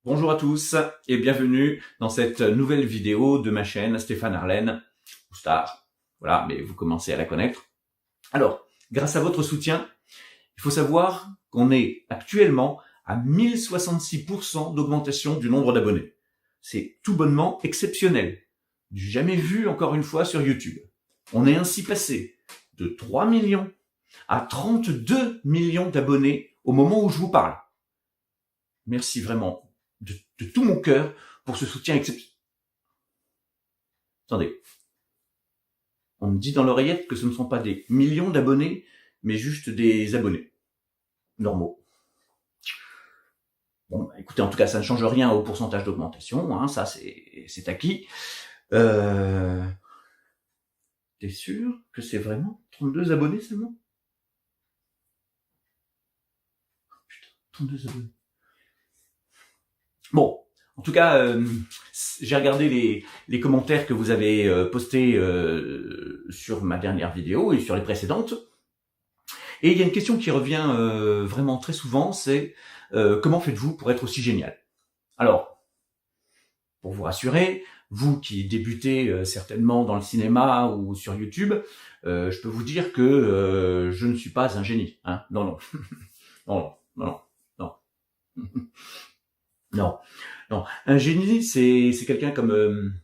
Bonjour à tous et bienvenue dans cette nouvelle vidéo de ma chaîne Stéphane Arlen, ou Star, voilà, mais vous commencez à la connaître. Alors, grâce à votre soutien, il faut savoir qu'on est actuellement à 1066% d'augmentation du nombre d'abonnés. C'est tout bonnement exceptionnel, du jamais vu encore une fois sur YouTube. On est ainsi passé de 3 millions à 32 millions d'abonnés au moment où je vous parle. Merci vraiment de tout mon cœur pour ce soutien exceptionnel. Attendez. On me dit dans l'oreillette que ce ne sont pas des millions d'abonnés, mais juste des abonnés. Normaux. Bon, bah, écoutez, en tout cas, ça ne change rien au pourcentage d'augmentation, hein, ça c'est acquis. T'es sûr que c'est vraiment 32 abonnés seulement? Putain, 32 abonnés. Bon, en tout cas, j'ai regardé les commentaires que vous avez postés sur ma dernière vidéo et sur les précédentes. Et il y a une question qui revient vraiment très souvent, c'est comment faites-vous pour être aussi génial? Alors, pour vous rassurer, vous qui débutez certainement dans le cinéma ou sur YouTube, je peux vous dire que je ne suis pas un génie. Hein, non, non. non, non, non, non. Non, non. Un génie, c'est quelqu'un comme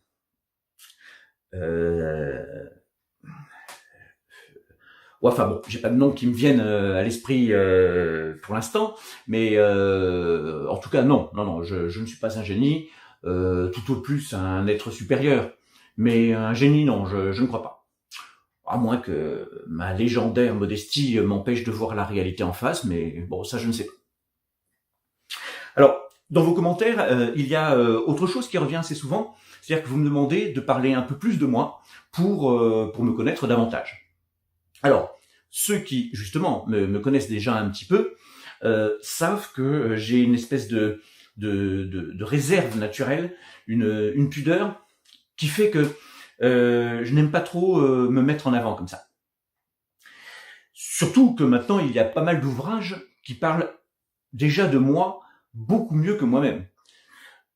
enfin bon, j'ai pas de nom qui me viennent à l'esprit pour l'instant, mais en tout cas non, je ne suis pas un génie, tout au plus un être supérieur, mais un génie non, je ne crois pas. À moins que ma légendaire modestie m'empêche de voir la réalité en face, mais bon, ça je ne sais pas. Alors, dans vos commentaires, il y a autre chose qui revient assez souvent, c'est-à-dire que vous me demandez de parler un peu plus de moi pour me connaître davantage. Alors, ceux qui, justement, me connaissent déjà un petit peu, savent que j'ai une espèce de réserve naturelle, une pudeur, qui fait que je n'aime pas trop me mettre en avant comme ça. Surtout que maintenant, il y a pas mal d'ouvrages qui parlent déjà de moi beaucoup mieux que moi-même.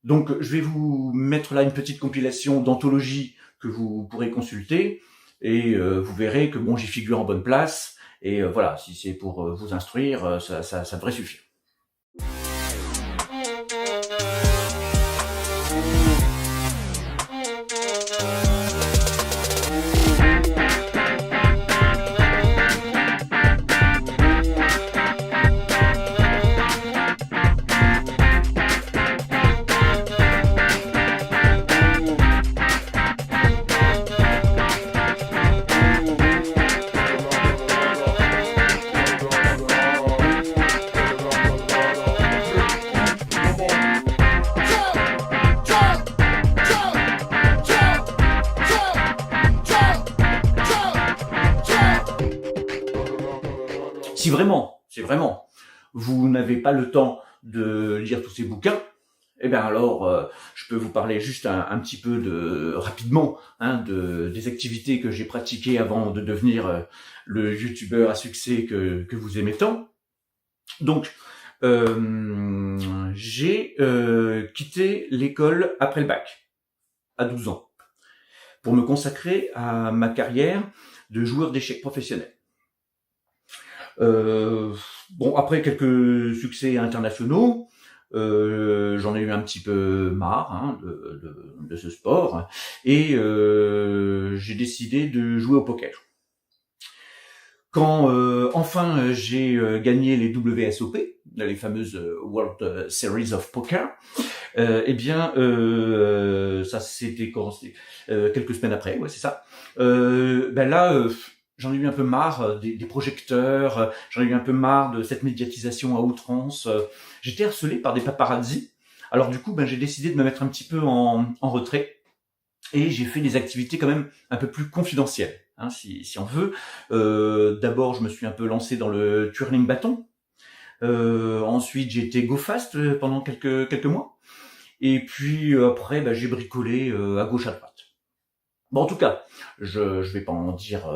Donc, je vais vous mettre là une petite compilation d'anthologies que vous pourrez consulter, et vous verrez que bon, j'y figure en bonne place, et voilà, si c'est pour vous instruire, ça devrait suffire. Si vraiment, vous n'avez pas le temps de lire tous ces bouquins, eh bien alors, je peux vous parler juste un petit peu rapidement, hein, des activités que j'ai pratiquées avant de devenir le youtubeur à succès que vous aimez tant. Donc, j'ai quitté l'école après le bac, à 12 ans, pour me consacrer à ma carrière de joueur d'échecs professionnel. Bon, après quelques succès internationaux, j'en ai eu un petit peu marre, hein, de ce sport, et j'ai décidé de jouer au poker. Quand enfin j'ai gagné les WSOP, les fameuses World Series of Poker, eh bien ça c'était quelques semaines après, ouais c'est ça. Ben là, j'en ai eu un peu marre des projecteurs, j'en ai eu un peu marre de cette médiatisation à outrance. J'étais harcelé par des paparazzi. Alors du coup, ben j'ai décidé de me mettre un petit peu en retrait, et j'ai fait des activités quand même un peu plus confidentielles, hein, si on veut. D'abord, je me suis un peu lancé dans le twirling bâton. Ensuite, j'ai été go fast pendant quelques mois. Et puis après, ben, j'ai bricolé à gauche à droite. Bon, en tout cas, je vais pas en dire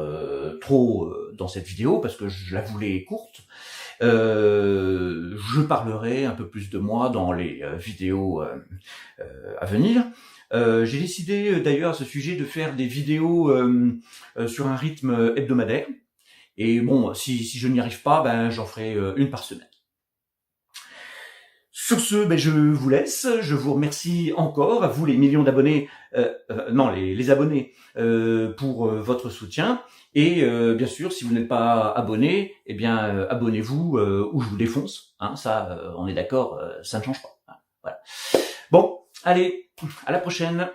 trop dans cette vidéo parce que je la voulais courte. Je parlerai un peu plus de moi dans les vidéos à venir. J'ai décidé d'ailleurs à ce sujet de faire des vidéos sur un rythme hebdomadaire. Et bon, si je n'y arrive pas, ben j'en ferai une par semaine. Sur ce, ben je vous laisse. Je vous remercie encore, à vous les millions d'abonnés, non les abonnés, pour votre soutien. Et bien sûr, si vous n'êtes pas abonné, eh bien abonnez-vous ou je vous défonce. Hein, ça, on est d'accord, ça ne change pas. Hein, voilà. Bon, allez, à la prochaine.